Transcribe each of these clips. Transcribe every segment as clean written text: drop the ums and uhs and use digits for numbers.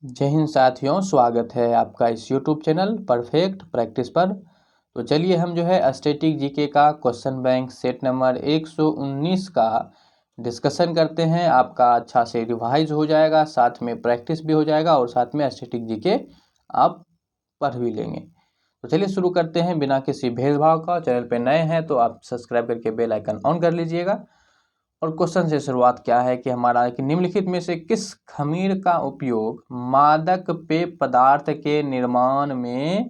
जय हिंद साथियों, स्वागत है आपका इस YouTube चैनल परफेक्ट प्रैक्टिस पर। तो चलिए हम जो है स्टैटिक जीके का क्वेश्चन बैंक सेट नंबर 119 का डिस्कशन करते हैं। आपका अच्छा से रिवाइज हो जाएगा, साथ में प्रैक्टिस भी हो जाएगा और साथ में स्टैटिक जीके आप पढ़ भी लेंगे। तो चलिए शुरू करते हैं बिना किसी भेदभाव का। चैनल पे नए हैं तो आप सब्सक्राइब करके बेल आइकन ऑन कर लीजिएगा। और क्वेश्चन से शुरुआत क्या है कि हमारा कि निम्नलिखित में से किस खमीर का उपयोग मादक पेय पदार्थ के निर्माण में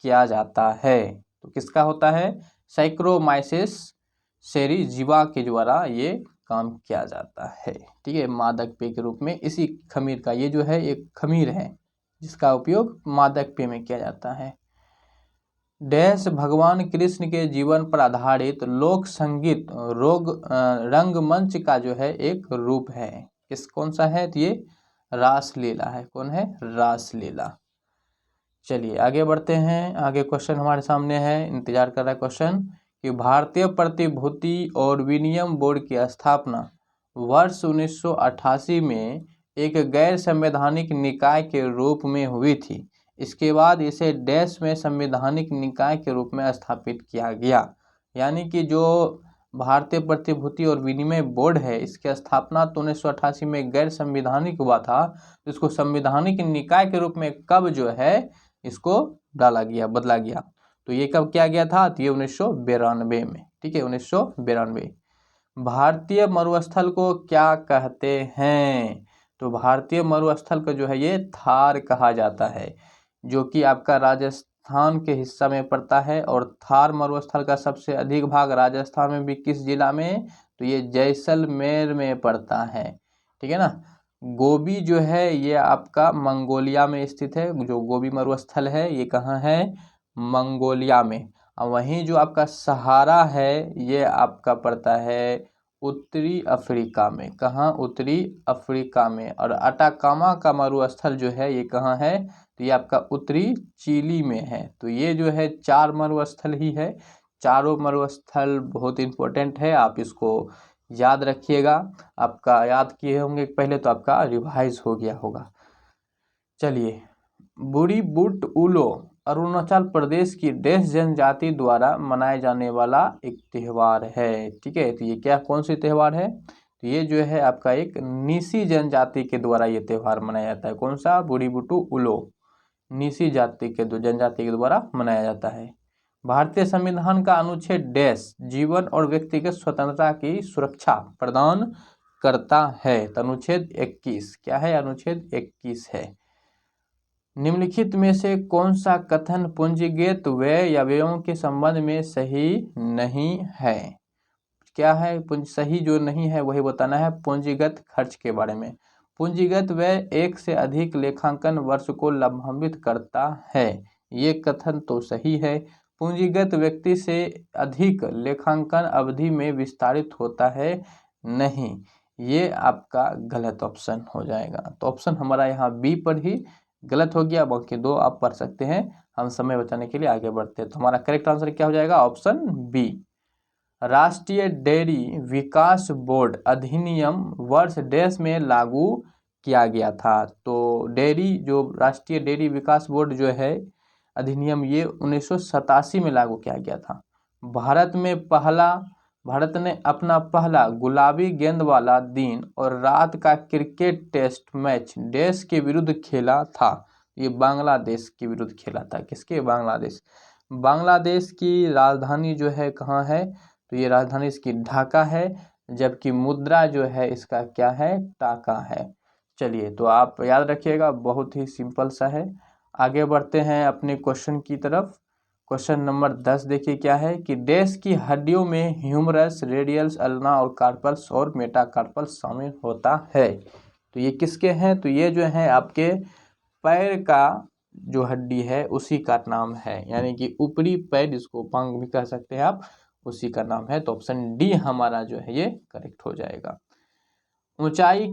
किया जाता है। तो किसका होता है, साइक्रोमाइसिस सेरीजिवा के द्वारा ये काम किया जाता है। ठीक है, मादक पेय के रूप में इसी खमीर का, ये जो है एक खमीर है जिसका उपयोग मादक पेय में किया जाता है। डैश भगवान कृष्ण के जीवन पर आधारित लोक संगीत रंगमंच का जो है एक रूप है। कौन सा है, तो ये रासलीला है। कौन है, रासलीला। चलिए आगे बढ़ते हैं। आगे क्वेश्चन हमारे सामने है, इंतजार कर रहा है क्वेश्चन कि भारतीय प्रतिभूति और विनिमय बोर्ड की स्थापना वर्ष 1988 में एक गैर संवैधानिक निकाय के रूप में हुई थी। इसके बाद इसे डैश में संवैधानिक निकाय के रूप में स्थापित किया गया। यानी कि जो भारतीय प्रतिभूति और विनिमय बोर्ड है, इसकी स्थापना तो 1988 में गैर संवैधानिक हुआ था। इसको संवैधानिक निकाय के रूप में कब जो है इसको डाला गया, बदला गया। तो ये कब किया गया था, तो ये 1992 में। ठीक है, 1992। भारतीय मरुस्थल को क्या कहते हैं, तो भारतीय मरुस्थल को जो है ये थार कहा जाता है, जो कि आपका राजस्थान के हिस्सा में पड़ता है। और थार मरुस्थल का सबसे अधिक भाग राजस्थान में भी किस जिला में, तो ये जैसलमेर में पड़ता है। ठीक है ना। गोबी जो है ये आपका मंगोलिया में स्थित है। जो गोबी मरुस्थल है ये कहाँ है, मंगोलिया में। और वहीं जो आपका सहारा है ये आपका पड़ता है उत्तरी अफ्रीका में। कहाँ, उत्तरी अफ्रीका में। और अटाकामा का मरुस्थल जो है ये कहाँ है, तो ये आपका उत्तरी चिली में है। तो ये जो है 4 मरुस्थल ही है। चारों मरुस्थल बहुत इंपॉर्टेंट है, आप इसको याद रखिएगा। आपका याद किए होंगे पहले तो आपका रिवाइज हो गया होगा। चलिए, बुरी बुट उलो अरुणाचल प्रदेश की डैश जनजाति द्वारा मनाए जाने वाला एक त्यौहार है। ठीक है, तो ये क्या, कौन सी त्यौहार है, तो ये जो है आपका एक नीसी जनजाति के द्वारा ये त्यौहार मनाया जाता है। कौन सा, बुरी बुटू उलो, नीसी जाति के जनजाति के द्वारा मनाया जाता है। भारतीय संविधान का अनुच्छेद डैश जीवन और व्यक्तिगत स्वतंत्रता की सुरक्षा प्रदान करता है। तो अनुच्छेद 21 क्या है, अनुच्छेद 21 है। निम्नलिखित में से कौन सा कथन पूंजीगत व्यय या व्ययों के संबंध में सही नहीं है। क्या है, सही जो नहीं है वही बताना है। पूंजीगत खर्च के बारे में। पूंजीगत व्यय एक से अधिक लेखांकन वर्ष को लाभान्वित करता है, ये कथन तो सही है। पूंजीगत व्यक्ति से अधिक लेखांकन अवधि में विस्तारित होता है, नहीं, ये आपका गलत ऑप्शन हो जाएगा। तो ऑप्शन हमारा यहाँ बी पर ही गलत हो गया, बाकी 2 आप पढ़ सकते हैं। हम समय बचाने के लिए आगे बढ़ते हैं। तो हमारा करेक्ट आंसर क्या हो जाएगा, ऑप्शन बी। राष्ट्रीय डेयरी विकास बोर्ड अधिनियम वर्ष डैश में लागू किया गया था। तो डेयरी, जो राष्ट्रीय डेयरी विकास बोर्ड जो है अधिनियम, ये 1987 में लागू किया गया था। भारत ने अपना पहला गुलाबी गेंद वाला दिन और रात का क्रिकेट टेस्ट मैच डैश के विरुद्ध खेला था। ये बांग्लादेश के विरुद्ध खेला था। किसके, बांग्लादेश। बांग्लादेश की राजधानी जो है कहाँ है, तो ये राजधानी इसकी ढाका है, जबकि मुद्रा जो है इसका क्या है, टाका है। चलिए, तो आप याद रखिएगा, बहुत ही सिंपल सा है। आगे बढ़ते हैं अपने क्वेश्चन की तरफ। क्वेश्चन नंबर 10 देखिए क्या है कि डैश की हड्डियों में ह्यूमरस, रेडियल्स, अल्ना और कार्पल्स और मेटाकार्पल्स शामिल होता है। तो ये किसके हैं, तो ये जो है आपके पैर का जो हड्डी है उसी का नाम है, यानी कि ऊपरी पैर, जिसको पांग भी कह सकते हैं आप, उसी का नाम है। तो ऑप्शन डी हमारा जो है ये करेक्ट हो जाएगा। ऊंचाई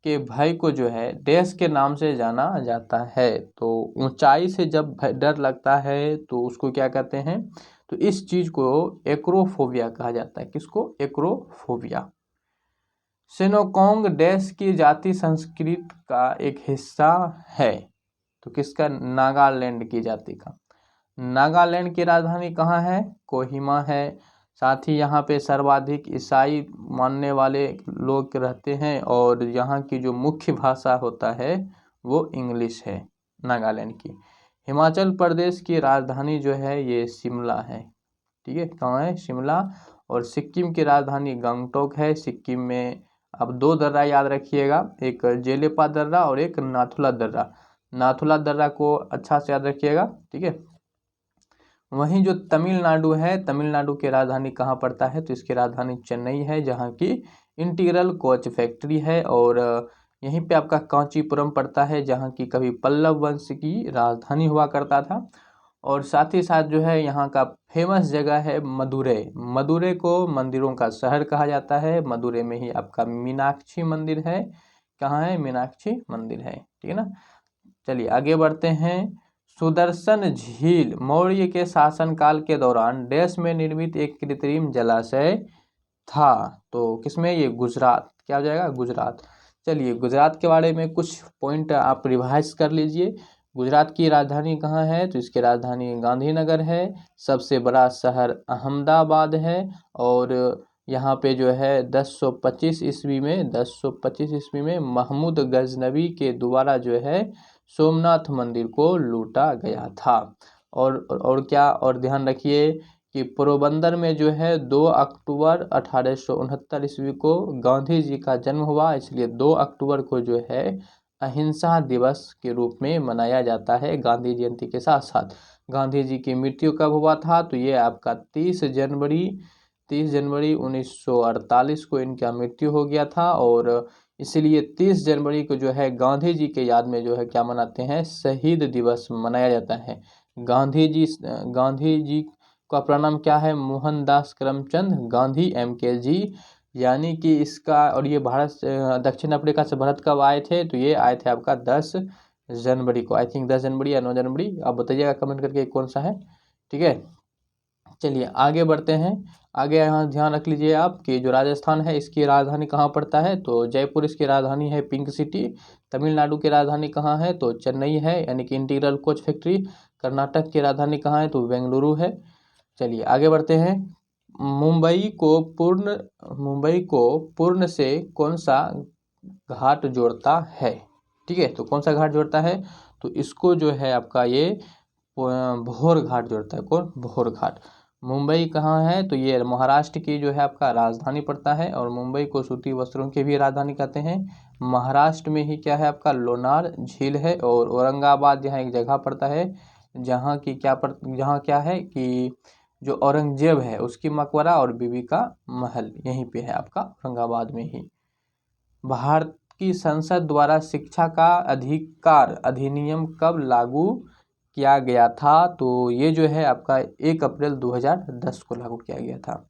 के भय को जो है डैश के नाम से जाना जाता है। तो ऊंचाई से जब डर लगता है तो उसको क्या कहते हैं, तो इस चीज को एक्रोफोबिया कहा जाता है। किसको, एक्रोफोबिया। शिनोकोंग देश की जाति संस्कृत का एक हिस्सा है। तो किसका? नागालैंड की जाति का। नागालैंड की राजधानी कहाँ है? कोहिमा है। साथ ही यहाँ पे सर्वाधिक ईसाई मानने वाले लोग रहते हैं और यहाँ की जो मुख्य भाषा होता है वो इंग्लिश है नागालैंड की। हिमाचल प्रदेश की राजधानी जो है ये शिमला है। ठीक है, कहाँ है? शिमला। और सिक्किम की राजधानी गंगटोक है। सिक्किम में अब 2 दर्रा याद रखिएगा, एक जेलेपा दर्रा और एक नाथुला दर्रा। नाथुला दर्रा को अच्छा से याद रखिएगा। ठीक है, वहीं जो तमिलनाडु है, तमिलनाडु की राजधानी कहाँ पड़ता है? तो इसकी राजधानी चेन्नई है, जहाँ की इंटीग्रल कोच फैक्ट्री है। और यहीं पे आपका कांचीपुरम पड़ता है, जहाँ की कभी पल्लव वंश की राजधानी हुआ करता था। और साथ ही साथ जो है यहाँ का फेमस जगह है मदुरै। मदुरै को मंदिरों का शहर कहा जाता है। मदुरै में ही आपका मीनाक्षी मंदिर है। कहाँ है? मीनाक्षी मंदिर है। ठीक है ना। चलिए आगे बढ़ते हैं। सुदर्शन झील मौर्य के शासनकाल के दौरान देश में निर्मित एक कृत्रिम जलाशय था। तो किसमें? ये गुजरात। क्या हो जाएगा? गुजरात। चलिए गुजरात के बारे में कुछ पॉइंट आप रिवाइज कर लीजिए। गुजरात की राजधानी कहाँ है? तो इसकी राजधानी गांधीनगर है। सबसे बड़ा शहर अहमदाबाद है। और यहाँ पे जो है 1025 ईस्वी में महमूद गजनवी के द्वारा जो है सोमनाथ मंदिर को लूटा गया था। और क्या? और ध्यान रखिए कि पोरबंदर में जो है 2 अक्टूबर 1869 ईस्वी को गांधी जी का जन्म हुआ, इसलिए 2 अक्टूबर को जो है अहिंसा दिवस के रूप में मनाया जाता है गांधी जयंती के साथ साथ। गांधी जी की मृत्यु कब हुआ था? तो ये आपका 30 जनवरी 1948 को इनका मृत्यु हो गया था। और इसलिए 30 जनवरी को जो है गांधी जी के याद में जो है क्या मनाते हैं? शहीद दिवस मनाया जाता है। गांधी जी का प्रणाम क्या है? मोहनदास करमचंद गांधी MK जी। यानी कि इसका, और ये भारत दक्षिण अफ्रीका से भारत कब आए थे? तो ये आए थे आपका 10 जनवरी को। आई थिंक 10 जनवरी या 9 जनवरी, आप बताइएगा कमेंट करके कौन सा है। ठीक है, चलिए आगे बढ़ते हैं। आगे यहाँ ध्यान रख लीजिए आप कि जो राजस्थान है इसकी राजधानी कहाँ पड़ता है? तो जयपुर इसकी राजधानी है, पिंक सिटी। तमिलनाडु की राजधानी कहाँ है? तो चेन्नई है, यानी कि इंटीग्रल कोच फैक्ट्री। कर्नाटक की राजधानी कहाँ है? तो बेंगलुरु है। चलिए आगे बढ़ते हैं। मुंबई को पूर्ण से कौन सा घाट जोड़ता है? ठीक है, तो कौन सा घाट जोड़ता है? तो इसको जो है आपका ये भोर घाट जोड़ता है। कौन? भोर घाट। मुंबई कहाँ है? तो ये महाराष्ट्र की जो है आपका राजधानी पड़ता है। और मुंबई को सूती वस्त्रों की भी राजधानी कहते हैं। महाराष्ट्र में ही क्या है आपका? लोनार झील है। और औरंगाबाद यहाँ एक जगह पड़ता है, जहाँ क्या है कि जो औरंगजेब है उसकी मकबरा और बीबी का महल यहीं पे है आपका औरंगाबाद में ही। भारत की संसद द्वारा शिक्षा का अधिकार अधिनियम कब लागू किया गया था? तो ये जो है आपका 1 अप्रैल 2010 को लागू किया गया था।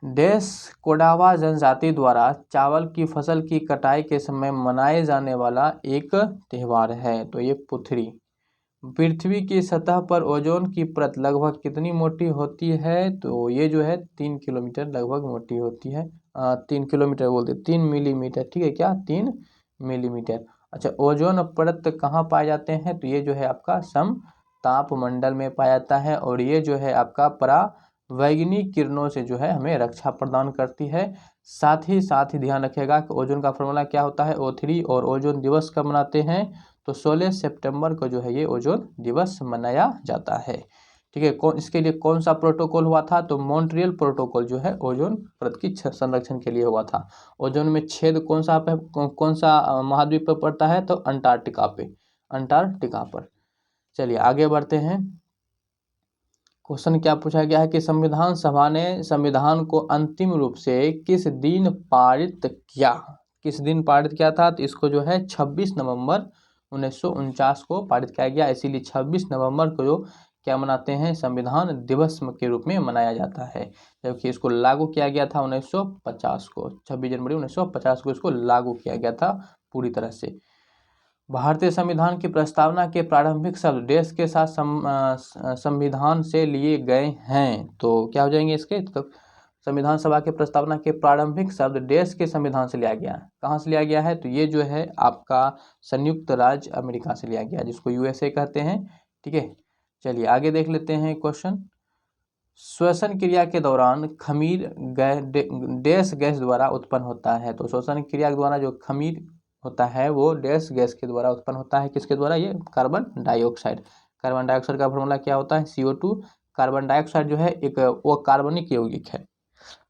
देश कोडावा जनजाति द्वारा चावल की फसल की कटाई के समय मनाए जाने वाला एक त्यौहार है। तो ये पुथरी। पृथ्वी की सतह पर ओजोन की परत लगभग कितनी मोटी होती है? तो ये जो है 3 किलोमीटर लगभग मोटी होती है। 3 किलोमीटर बोलते, 3 मिलीमीटर। ठीक है, क्या? 3 मिलीमीटर। अच्छा, ओजोन परत कहाँ पाए जाते हैं? तो ये जो है आपका समतापमंडल में पाया जाता है। और ये जो है आपका परावैंगनी किरणों से जो है हमें रक्षा प्रदान करती है। साथ ही ध्यान रखिएगा कि ओजोन का फॉर्मूला क्या होता है? O3। और ओजोन दिवस कब मनाते हैं? तो 16 सितंबर को जो है ये ओजोन दिवस मनाया जाता है। ठीक है, इसके लिए कौन सा प्रोटोकॉल हुआ था? तो मॉन्ट्रियल प्रोटोकॉल जो है ओजोन परत की संरक्षण के लिए हुआ था। ओजोन में छेद कौन सा महाद्वीप पर पड़ता है? तो अंटार्कटिका पर। चलिए आगे बढ़ते हैं। क्वेश्चन क्या पूछा गया है कि संविधान सभा ने संविधान को अंतिम रूप से किस दिन पारित किया? किस दिन पारित किया था? तो इसको जो है 26 नवंबर 1949 को पारित किया गया। इसीलिए 26 नवंबर को जो क्या मनाते हैं? संविधान दिवस के रूप में मनाया जाता है। जबकि इसको लागू किया गया था 1950 को, 26 जनवरी 1950 को इसको लागू किया गया था पूरी तरह से। भारतीय संविधान की प्रस्तावना के प्रारंभिक शब्द देश के साथ संविधान से लिए गए हैं। तो क्या हो जाएंगे इसके? तो संविधान सभा के प्रस्तावना के प्रारंभिक शब्द देश के संविधान से लिया गया है। कहाँ से लिया गया है? तो ये जो है आपका संयुक्त राज्य अमेरिका से लिया गया, जिसको यूएसए कहते हैं। ठीक है, चलिए आगे देख लेते हैं क्वेश्चन। श्वसन क्रिया के दौरान खमीर डैश गैस द्वारा उत्पन्न होता है। तो श्वसन क्रिया के द्वारा जो खमीर होता है वो डैश गैस के द्वारा उत्पन्न होता है। किसके द्वारा? ये कार्बन डाइऑक्साइड। कार्बन डाइऑक्साइड का फॉर्मूला क्या होता है? CO2। कार्बन डाइऑक्साइड जो है एक वो कार्बनिक यौगिक है।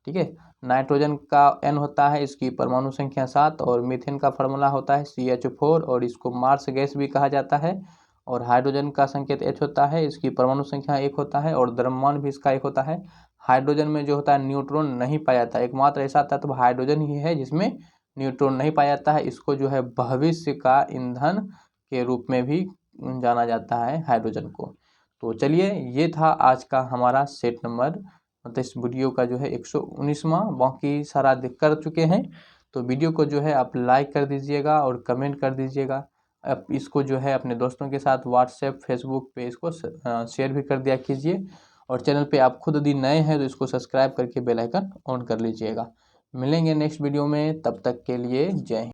ठीक है, नाइट्रोजन का N होता है, इसकी परमाणु संख्या 7, और मीथेन का फार्मूला होता है CH4 और इसको मार्स गैस भी कहा जाता है। और हाइड्रोजन का संकेत H होता है, इसकी परमाणु संख्या 1 होता है और द्रव्यमान भी इसका 1 होता है। हाइड्रोजन में जो होता है न्यूट्रॉन नहीं पाया जाता, एकमात्र ऐसा तत्व हाइड्रोजन ही है जिसमें न्यूट्रॉन नहीं पाया जाता है। इसको जो है भविष्य का ईंधन के रूप में भी जाना जाता है हाइड्रोजन को। तो चलिए, ये था आज का हमारा सेट नंबर, मतलब इस वीडियो का जो है 119वां, बाकी सारा कर चुके हैं। तो वीडियो को जो है आप लाइक कर दीजिएगा और कमेंट कर दीजिएगा। आप इसको जो है अपने दोस्तों के साथ व्हाट्सएप फेसबुक पे इसको शेयर भी कर दिया कीजिए। और चैनल पे आप खुद यदि नए हैं तो इसको सब्सक्राइब करके बेल आइकन ऑन कर लीजिएगा। मिलेंगे नेक्स्ट वीडियो में, तब तक के लिए जय हिंद।